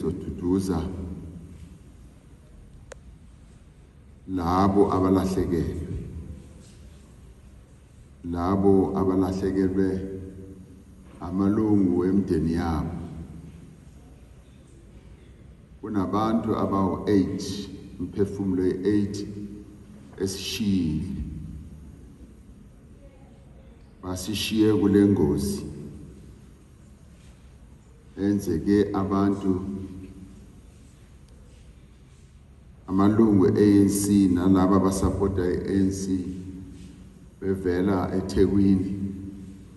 ngizoduduza labo abalahlekelwe amalungu emindeni yabo. Kunabantu abawu-8, umphefumulo 8 esishiyile. Basishiye kule ngozi enzeke abantu amalungu ANC nalabo abasapota i-ANC bevela eThekwini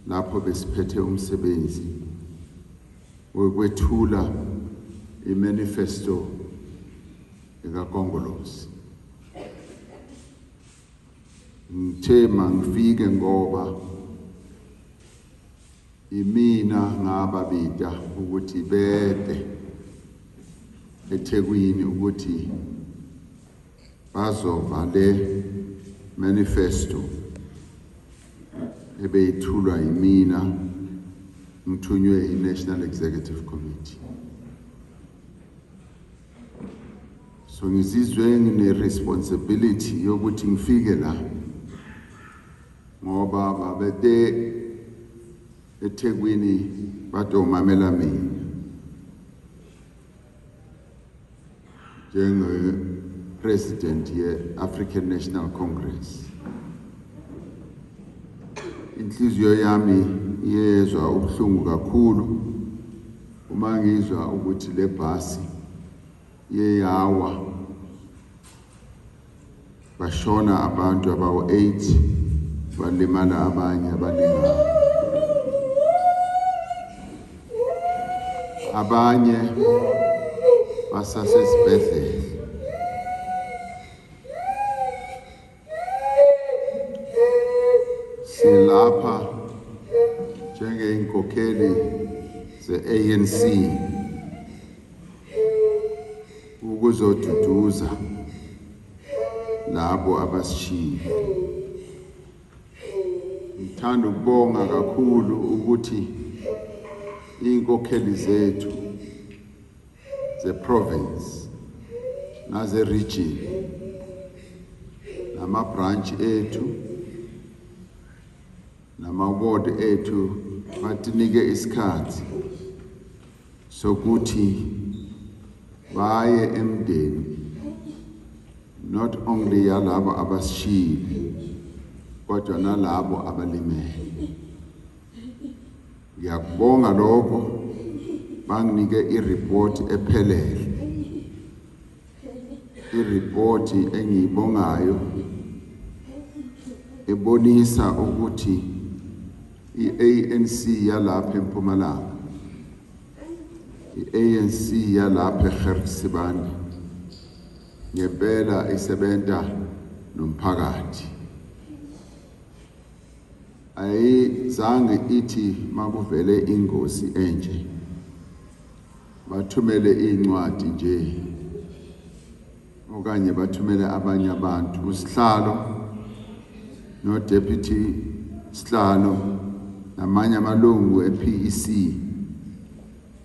lapho besiphethe umsebenzi wokwethula imanifesto ikaKhongolose. Ngithe mangifike ngoba imina ngababida ukuthi bede eThekwini ukuthi bazova le manifesto ebeyithulwa imina ngithunywe i-National Executive Committee. So ngizizwe ngine-responsibility yokuthi ngifike la ngoba babede eThekwini batomamela mina njenge-president ye-African National Congress. Inhliziyo yami iyezwa ubuhlungu kakhulu uma ngizwa ukuthi le bhasi yeyawa bashona abantu abawu-8 balimala abanye abaningi. Abanye basasesibhedlela. Silapha njengeyinkokheli ze-ANC ukuzoduduza labo abasishiyile. Ngithanda ukubonga kakhulu ukuthi inkokheli zethu ze-province naze-region nama-branch ethu nama-ward ethu batinike isikhathi sokuthi baye emndeni not only yalabo abasishiyile kodwa nalabo abalimele. Ngiyakubonga lokho, banginike i-report ephelele. I-report engiyibongayo ebonisa ukuthi i-ANC yalapha eMpumalanga, i-ANC yalapha eGermisibane ngempela isebenta nomphakathi. Ayizange ithi makuvele ingozi enje bathumele incwadi nje okanye bathumele abanye abantu. Usihlalo no deputy sihlalo namanye amalungu e-PEC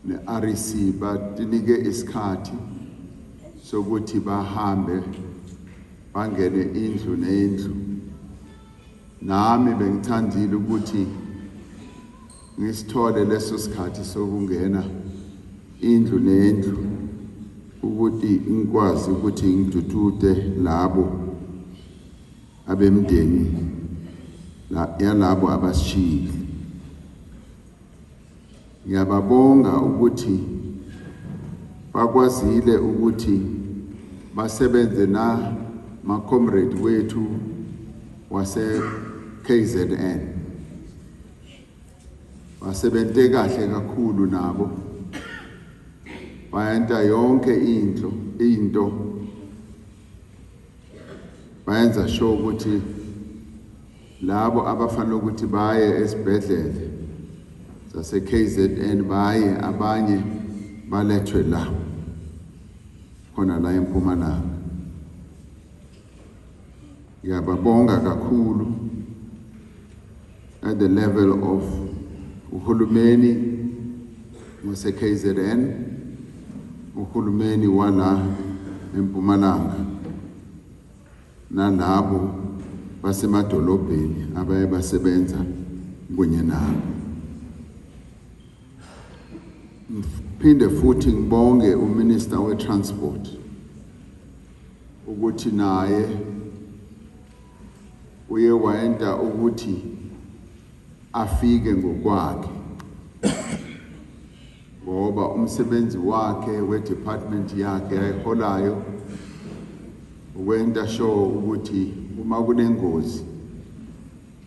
ne-REC batinike isikhathi sokuthi bahambe bangene indlu nendlu. Nami bengithandile ukuthi ngisithole leso sikhathi sokungena indlu nendlu ukuthi ngikwazi ukuthi ngidudude labo abemndeni yalabo abasishiyile. Ngiyababonga ukuthi bakwazile ukuthi basebenze na ma-comrade wethu wase KZN. Basebenze kahle kakhulu nabo. Bayenza yonke into. Bayenza sure ukuthi labo abafanele ukuthi baye esibhedlela sase KZN baye, abanye balethwe la khona la eMpumalanga. Ngiyababonga kakhulu at the level of uhulumeni wase KZN, uhulumeni wala eMpumalanga nalabo basemadolobheni abaye basebenza kunye nabo. Phinde futhi ngibonge uMinister we-Transport ukuthi naye uye wayenda ukuthi afike ngokwakhe ngoba umsebenzi wakhe we-department yakhe ayiholayo ukwenta sure ukuthi uma kunengozi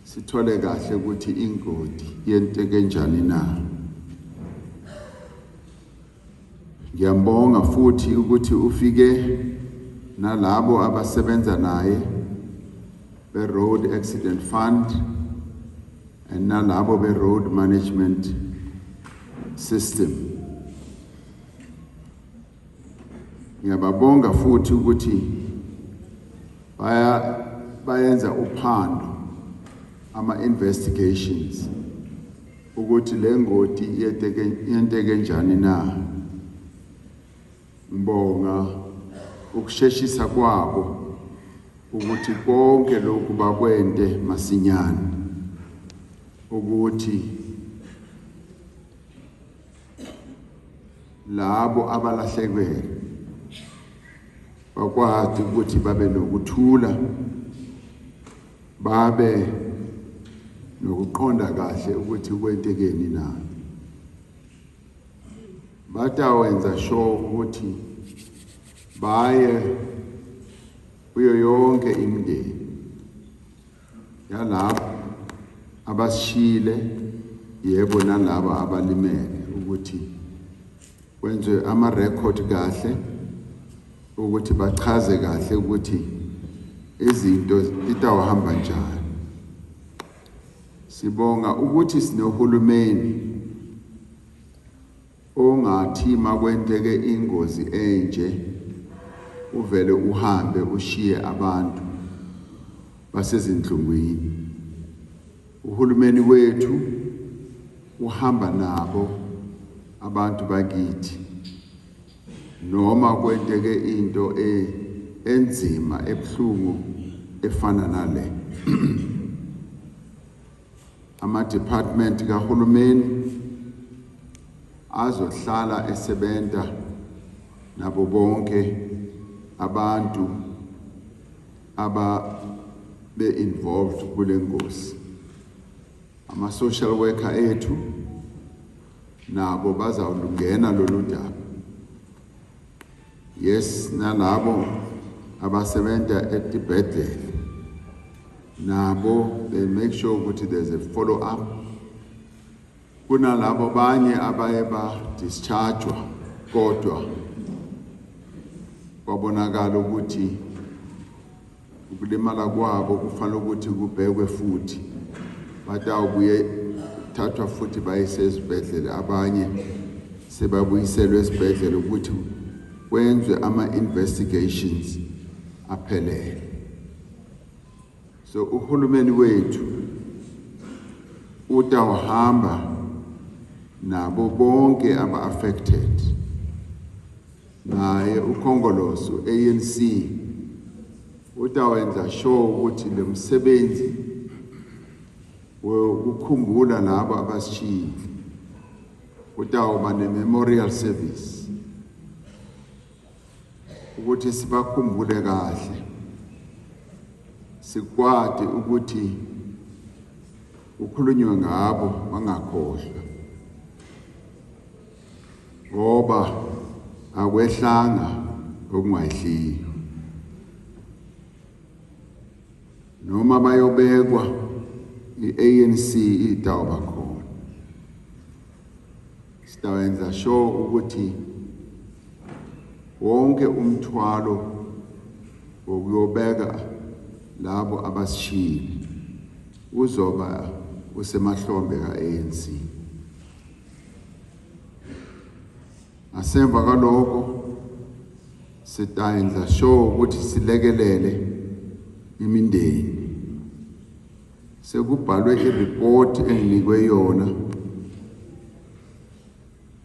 sithole kahle ukuthi ingoti yento kanjani na. Ngiyambonga futhi ukuthi ufike nalabo abasebenza naye be-Road Accident Fund and nalabo be-Road Management System. Ngiyababonga futhi ukuthi bayenza uphando ama-investigations ukuthi le ngoti yente kanjani na. Ngibonga ukusheshisa kwabo ukuthi konke lokhu bakwente masinyane ukuthi labo abalahlekile bakwazi ukuthi babe nokuthula, babe nokuqonda kahle ukuthi kwentekeni na. Batawenza sure ukuthi baye kuyo yonke imindeni yalabo abasishile yebo nalabo abalimele ukuthi kwenziwe ama-record kahle ukuthi bachaze kahle ukuthi izinto zitawahamba njani. Sibonga ukuthi sinohulumeni ongathi makwenteke ingozi enje uvele uhambe ushiye abantu basezinhlungwini. Uhulumeni wethu uhamba nabo abantu bakithi noma kwenteke into enzima ebuhlungu efana nale. Ama-department kahulumeni azohlala esebenza nabo bonke abantu be-involved kule ngozi. Ama-social worker ethu nabo bazawulungena lolu daba. Yes, nalabo abasebenza etibhedlela nabo they make sure ukuthi there's a follow up. Kunalabo banye abaye ba-dischargewa kodwa kwabonakala ukuthi ukulimala kwabo kufanele ukuthi kubhekwe futhi batawubuye thathwa futhi bayise esibhedlela, abanye sebabuyiselwe esibhedlela ukuthi kwenzwe ama-investigations aphelele. So uhulumeni wethu utawuhamba nabo bonke aba-affected. Naye ukhongolose ANC utawenza sure ukuthi le msebenzi ukukhumbula labo abasishiyile utawuba ne-memorial service ukuthi sibakhumbule kahle, sikwati ukuthi ukhulunywe ngabo bangakhohlwa ngoba akwehlanga okungayihliyo. Noma bayobekwa i-ANC itawuba khona. Sitawenza sure ukuthi wonke umthwalo wokuyobeka labo abasishiyile uzoba usemahlombe ka-ANC. Asemva kaloko sitayenza sure ukuthi silekelele imindeni. Sekubhalwe i-report enginikwe yona,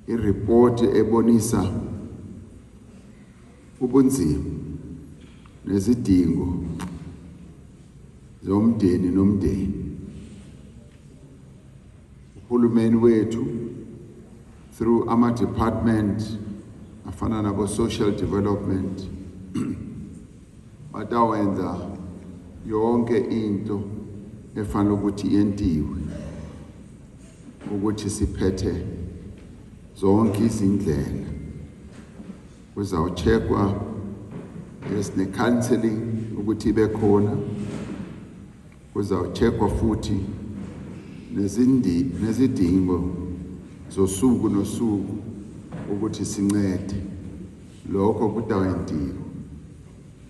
i-report ebonisa ubunzima nezidingo zomndeni nomndeni. Uhulumeni wethu through ama department afana nabo social development batawenza yonke into efanele ukuthi yentiwe ukuthi siphethe zonke izindlela. Kuzawucheckwa ne counseling ukuthi ibe khona, kuzawucheckwa futhi nezidingo zosuku nosuku ukuthi sincede lokho kudawentiwe.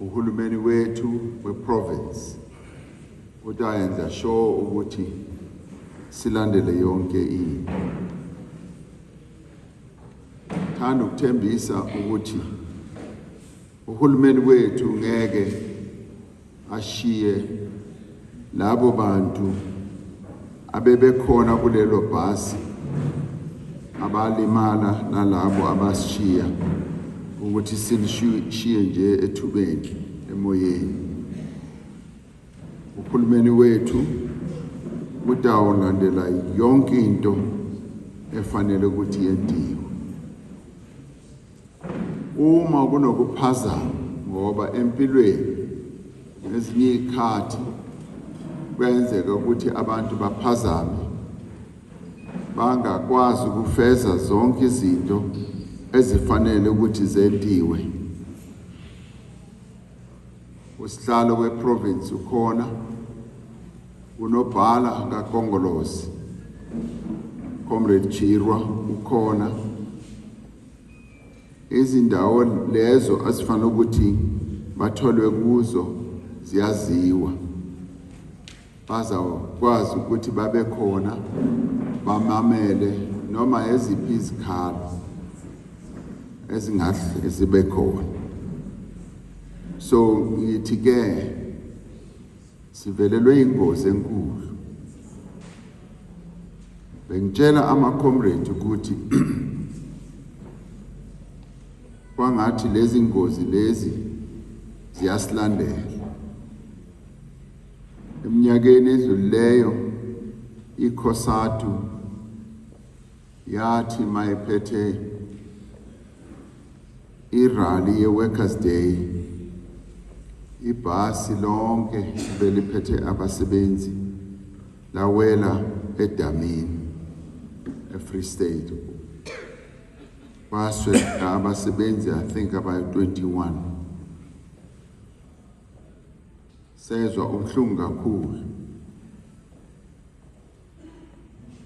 Uhulumeni wethu we-province utayenza sure ukuthi silandele yonke into. Thanda ukuthembisa ukuthi uhulumeni wethu ngeke ashiye labo bantu abebekhona kulelo bhasi abalimala nalabo abashiya ukuthi silishiye nje ethubeni emoyeni. Uhulumeni wethu utawulandela yonke into efanele ukuthi yentiwe. Uma kunokuphazama ngoba empilweni ngezinye izikhathi kwenzeka ukuthi abantu baphazame bangakwazi ukufeza zonke izinto ezifanele ukuthi zentiwe. Usihlalo weprovince ukhona, unobhala kaKongolosi Comrade Chirwa ukhona. Izindawo lezo asifanele ukuthi batholwe kuzo ziyaziwa, bazawukwazi ukuthi babe khona bamamele noma eziphi izikhalo ezingahle zibe khona. So ngithi ke sivelelwe ingozi enkulu. Bengitshela ama-comrade ukuthi kwangathi lezi ngozi lezi ziyasilandela. Eminyakeni edlulileyo ikhosatu yathi mayiphethe irally ye-Workers' Day, ibhasi lonke beliphethe abasebenzi lawela edamini eFree State. Baswela abasebenzi I think about 21. Sezwa ubuhlungu kakhulu.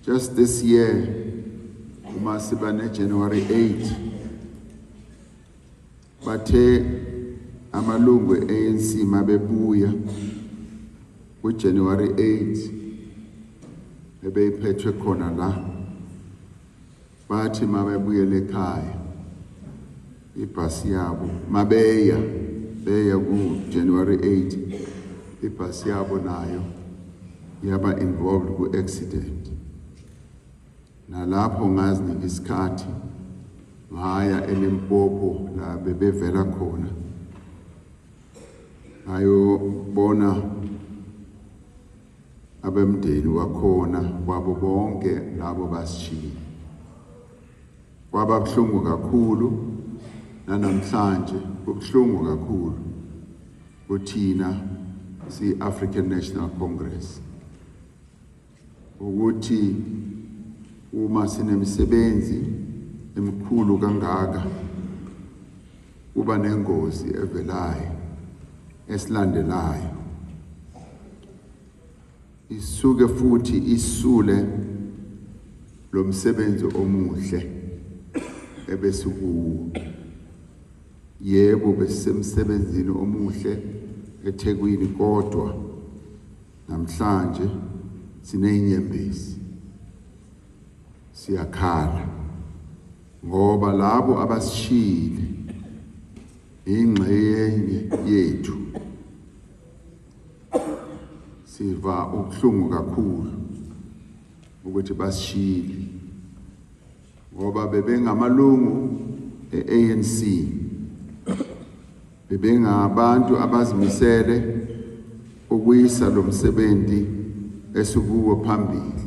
Just this year, umasibane January 8, bathe amalungu ANC mabebuya ku January 8 bebephethwe khona la. Bathi mabebuyele ekhaya ibhasi yabo beya ku January 8 ibhasi yabo nayo yaba involved ku accident. Nalapho ngazinika isikhathi ngaya eLimpopo la bebevela khona ayobona abemndeni wakhona kwabo bonke labo basishiya. Kwaba buhlungu kakhulu, nanamhlanje kubuhlungu kakhulu kuthina si-African National Congress ukuthi uma sinemisebenzi emikhulu kangaka kuba nengozi evelayo esilandelayo isuke futhi isule lo msebenzi omuhle ebesikuwo. Yebo besemsebenzini omuhle eThekwini, kodwa namhlanje siney'nyembezi, siyakhala ngoba labo abasishiyile ingxenye yethu. Siva ubuhlungu kakhulu ukuthi basishiyile ngoba bebengamalungu e-ANC bebengabantu abazimisele ukuyisa lo msebenzi esikuwo phambili.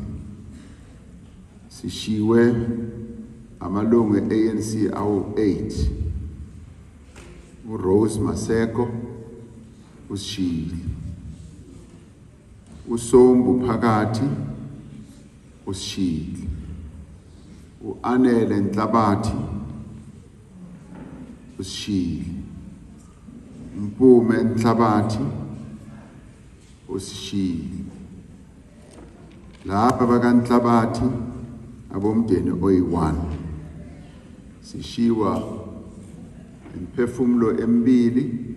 Sishiwe amalungu ANC awu-8. uRose Maseko usishiyile, uSombu Phakathi usishiyile, uAnele Nhlabathi usishiyile, Mpume Nhlabathi usishiyile. Lapha bakaNhlabathi abomndeni oyi-1 sishiwa imphefumulo emibili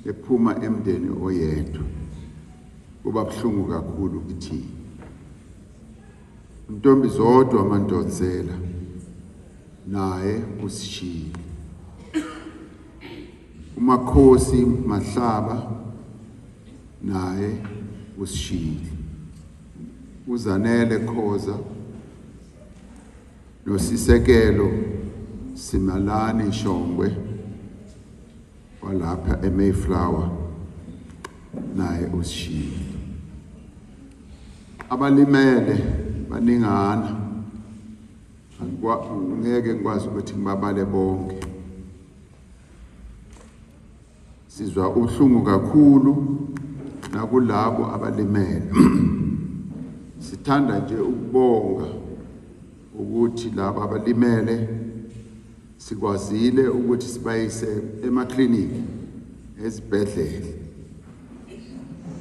ephuma emndeni oyedwa. Kuba buhlungu kakhulu kithi. Intombi zodwa amantodzela naye usishiyile. uMakhosi Mahlaba naye usishiyile. uZanele Khoza noSisekelo Simalani Shongwe walapha eMayflower naye usishiyile. Abalimele baningana, ngeke ngikwazi ukuthi ngibabale bonke. Sizwa ubuhlungu kakhulu nakulabo abalimele. Sithanda nje ukubonga ukuthi labo abalimele sikwazile ukuthi sibayise emakliniki ezibhedlela.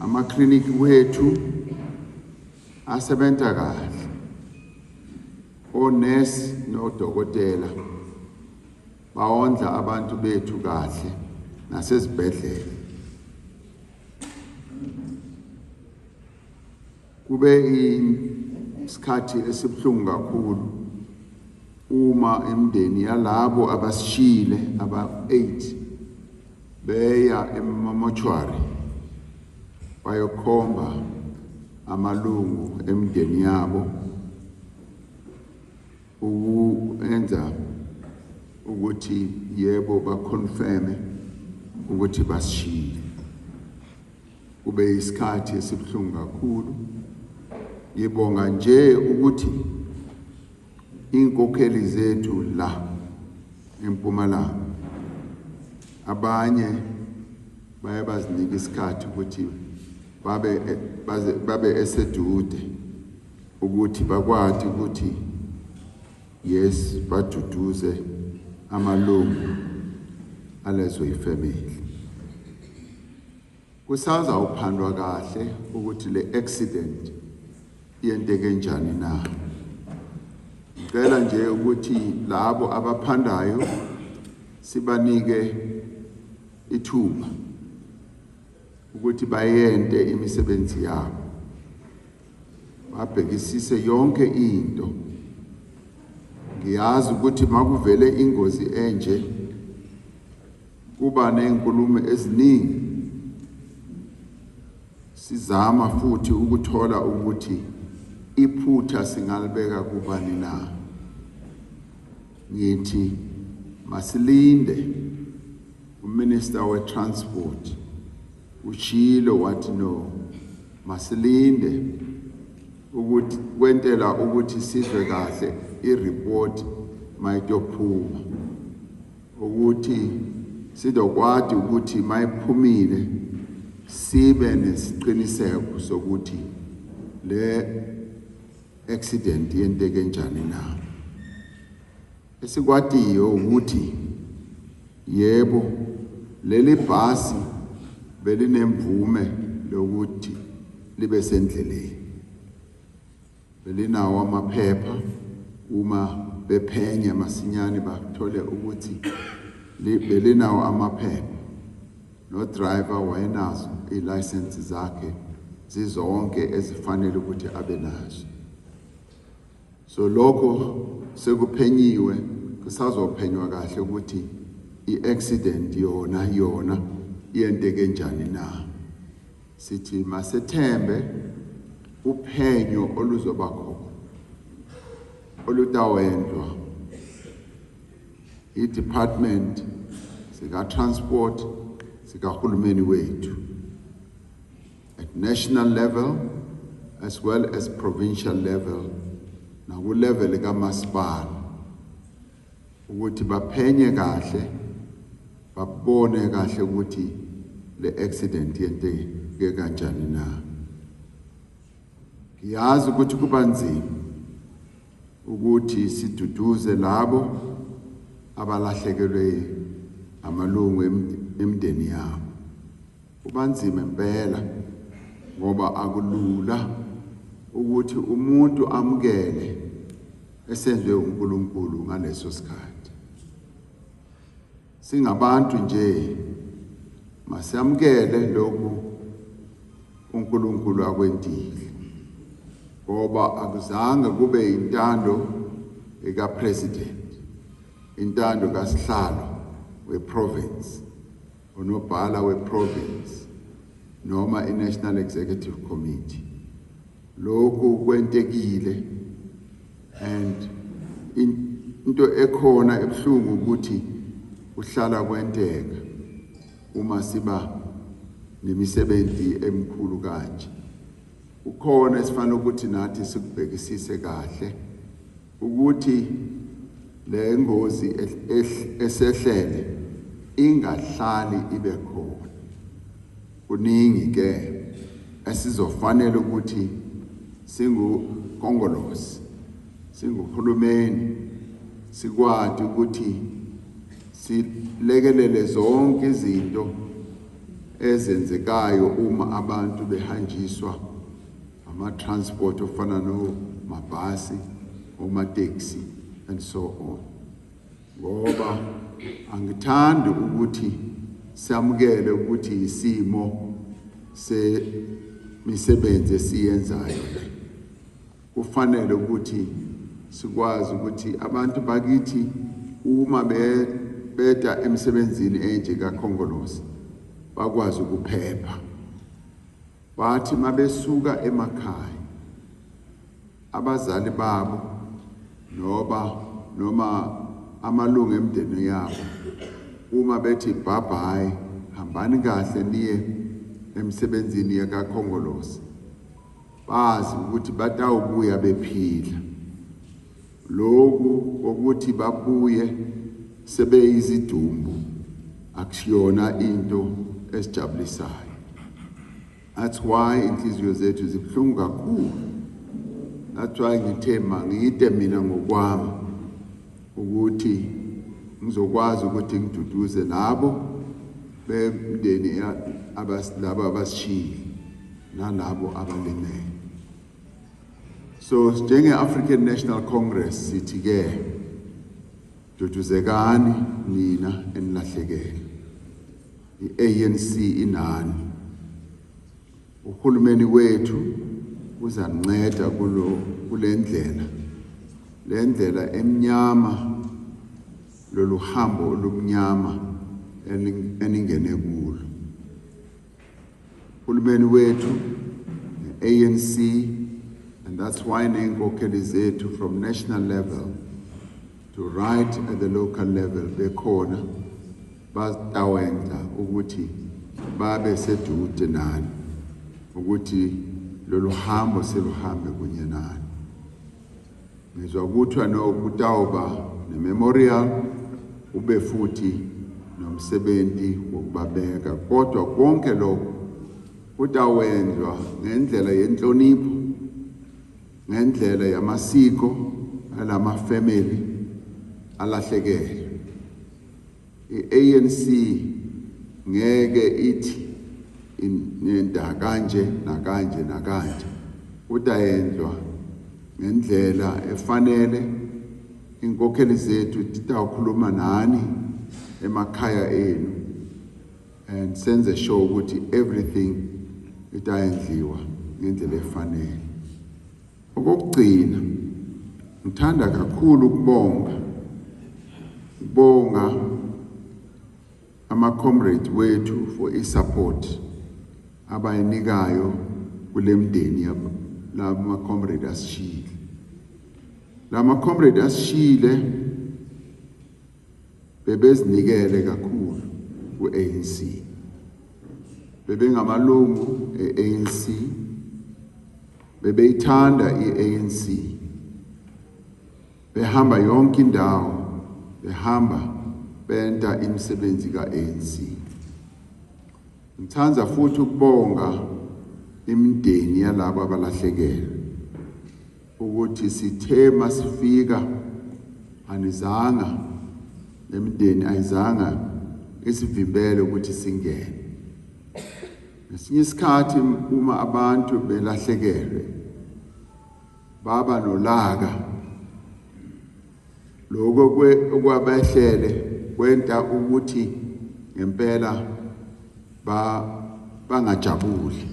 Amakliniki wethu asebenza kahle. Onesi nodokotela bawondla abantu bethu kahle nasezibhedlela. Kube isikhathi esibuhlungu kakhulu uma imindeni yalabo abasishiyile aba-8 beya emamochwari bayokhomba amalungu emindeni yabo ukwenza ukuthi yebo baconfirme ukuthi basishiyile. Kube isikhathi esibuhlungu kakhulu. Ngibonga nje ukuthi inkokheli zethu la eMpumalanga abanye bayabazinika isikhathi ukuthi babe esedude ukuthi bakwazi ukuthi yes baduduze amalungu alezo ifamily. Kusaza uphandwa kahle ukuthi le accident yenteke njani na. Ngicela nje ukuthi labo abaphandayo sibanike ithuba ukuthi bayente imisebenzi yabo, babhekisise yonke into. Ngiyazi ukuthi makuvele ingozi enje kuba nezinkulumo eziningi. Sizama futhi ukuthola ukuthi iphutha singalibeka kubani na. Ngithi masilinde. uMinister weTransport ushilo wathi no, masilinde ukuthi kwentela ukuthi sizwe kahle ireport mayitophuma ukuthi sidokwazi ukuthi mayiphumile sibe nesiqiniseko sokuthi le accident yenteke njani na. Esikwadiyo ukuthi yebo leli bhasi belinemvume lokuthi libe sendleleni, belinawo amaphepha. Uma bephenya masinyane bathole ukuthi belinawo amaphepha, no driver wayenazo ilicense zakhe zizonke ezifanele ukuthi abe nazo. So lokho sekuphenyiwe, kusazophenywa kahle ukuthi i-accident yona yenteke njani na. Sithi masethembe uphenyo oluzoba khona olutawendwa i-Department sika-Transport sikahulumeni wethu at national level as well as provincial level naku level kamasipala ukuthi baphenye kahle babone kahle ukuthi le accident yenteke kanjani na. Ngiyazi ukuthi kuba nzima ukuthi siduduze labo abalahlekelwe amalungu emindeni yabo. Kuba nzima impela ngoba akulula ukuthi umuntu amukele esenzwe uNkulunkulu ngaleso sikhathi. Singabantu nje masamukele lokhu uNkulunkulu akwentile. Ngoba akuzange kube intando eka president, intando kaSihlalo we-province, unobhala we-province, noma i-National Executive Committee. Lokhu kwentekile and into ekhona ebuhlungu ukuthi uhlala kwenteka uma siba nemisebenzi emkhulu kanje. Ukhona esifana ukuthi nathi sikubhekisise kahle ukuthi le ngozi esehlele ingahlali ibe khona. Kuningi ke esizofanele ukuthi singukongolosi, singuhulumeni, sikwadi ukuthi silekelele zonke izinto ezenzekayo uma abantu behanjiswa ama-transport ofana nomabhasi, oma-taxi and so on. Ngoba angithandi ukuthi samukele ukuthi isimo semisebenzi esiyenzayo. Kufanele ukuthi sikwazi ukuthi abantu bakithi uma beta emsebenzini enje kakhongolosi bakwazi ukuphepha. Bathi mabesuka emakhaya abazali babo noma amalungu emindeni yabo uma bethi bye hambani kahle niye emsebenzini yakakhongolosi bazi ukuthi batawubuya bephila. Lokhu ukuthi babuye sebeyizidumbu akusiyona into esijabulisayo. That's why inhliziyo zethu zibuhlungu kakhulu. That's why ngiyite mina ngokwami ukuthi ngizokwazi ukuthi ngiduduze labo bemndeni labo abasishiyile nalabo abalimele. So njenge-African National Congress sithi ke duduzekani nina enilahlekele. I-ANC inani. Uhulumeni wethu uzanceda kule ndlela. Le ndlela emnyama, lolu hambo olumnyama eningene kulo. Uhulumeni wethu, ANC, and that's why nenkokheli zethu from national level to right at the local level bekhona bazawenza ukuthi babe seduze nani ukuthi lolu hambo seluhambe kunye nani. Ngizwa kuthiwa kutawuba ne-memorial ube futhi nomsebenzi wokubabeka, kodwa konke lokho kutawenzwa ngendlela yenhlonipho, ngendlela yamasiko alamafamily alahlekele. I-ANC ngeke ithi nenda kanje nakanje nakanje, kutayenzwa ngendlela efanele. Inkokheli zethu titawukhuluma nani emakhaya enu and senze sure ukuthi everything itayendliwa ngendlela efanele. Okugcina ngithanda kakhulu ukubonga ama-comrades wethu for i-support abayinikayo kule mndeni lama comrade asishile. Lama comrade asishile bebezinikele kakhulu ku-ANC. bebengamalungu e-ANC, bebeyithanda i-ANC, behamba yonke indawo, behamba benta imisebenzi ka-ANC. Ngithanda futhi ukubonga imindeni yalabo abalahlekelwe ukuthi sithe masifika anizanga nemindeni ayizanga isivimbele ukuthi singene. Ngesinye isikhathi uma abantu belahlekelwe baba nolaka lokho okwabehlele kwenta ukuthi ngempela bangajabuli.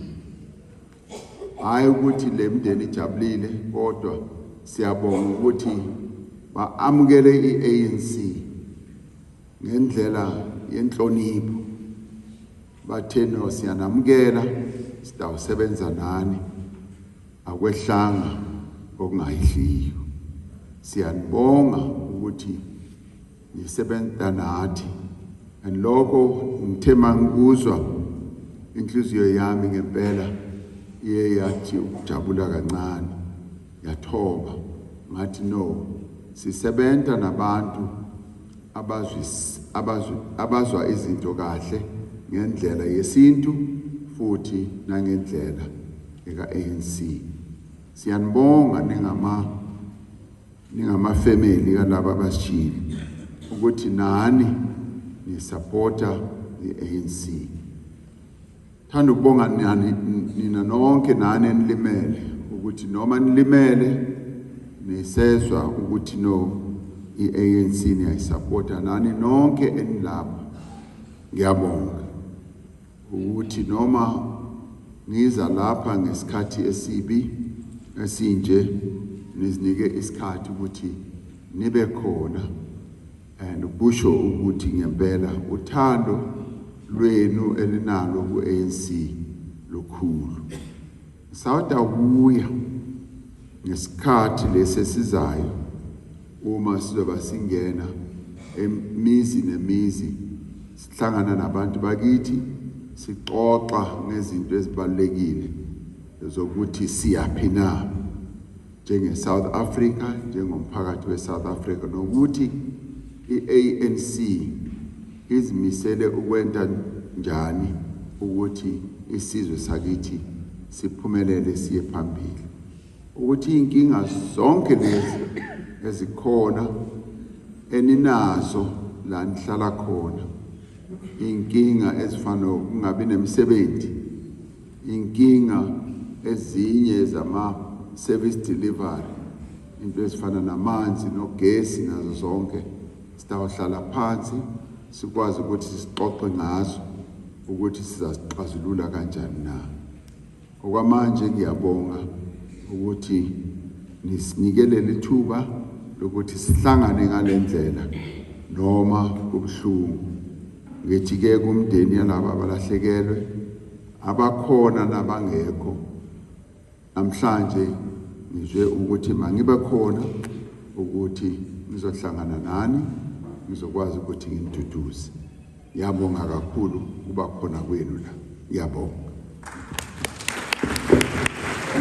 Hayi ukuthi le mndeni ijabulile, kodwa siyabonga ukuthi baamukele i-ANC ngendlela yenhlonipho. Bathe no siyanamukela, sitawusebenza nani, akwehlanga okungayihliyo. Siyanibonga ukuthi nisebenza nathi. And lokho ngithe mangikuzwa inhliziyo yami ngempela iye yathi ukujabula kancane, yathoba. Ngathi no, sisebenza nabantu abazwa izinto kahle ngendlela yesintu futhi nangendlela eka-ANC. Siyanibonga ningama-family kalaba abashili ukuthi nani nisupporta i-ANC. Thanda ukubonga nina nonke nani nilimele ukuthi noma nilimele nisezwa ukuthi no i-ANC niyayisupporta. Nani nonke enilapha ngiyabonga ukuthi noma ngiza lapha ngesikhathi esibi esinje nizinike isikhathi ukuthi nibe khona, and kusho ukuthi ngempela uthando lwenu elinalo ku-ANC lukhulu. Sawudabuya ngesikhathi lesi esizayo uma sizoba singena emizi nemizi, sihlangana nabantu bakithi, sixoxa ngezinto ezibalulekile zokuthi siyaphi na njenge-South Africa, njengomphakathi we-South Africa, nokuthi i-ANC izimisele ukwenta njani ukuthi isizwe sakithi siphumelele siye phambili. Ukuthi inkinga zonke lezi ezikhona eninazo la nihlala khona, inkinga ezifana ukungabi nemisebenzi, inkinga ezinye zama-service delivery, into ezifana namanzi nogesi, nazo zonke sitawuhlala phansi sikwazi ukuthi sixoxe ngazo ukuthi sizazixazulula kanjani na. Okwamanje ngiyabonga ukuthi nisinikelele ithuba lokuthi sihlangane ngalendlela noma kubuhlungu. Ngithi-ke kumndeni yalabo abalahlekelwe, abakhona nabangekho, namhlanje ngizwe ukuthi mangibe khona ukuthi ngizohlangana nani, ngizokwazi ukuthi nginiduduze. Ngiyabonga kakhulu ukuba khona kwenu la. Ngiyabonga.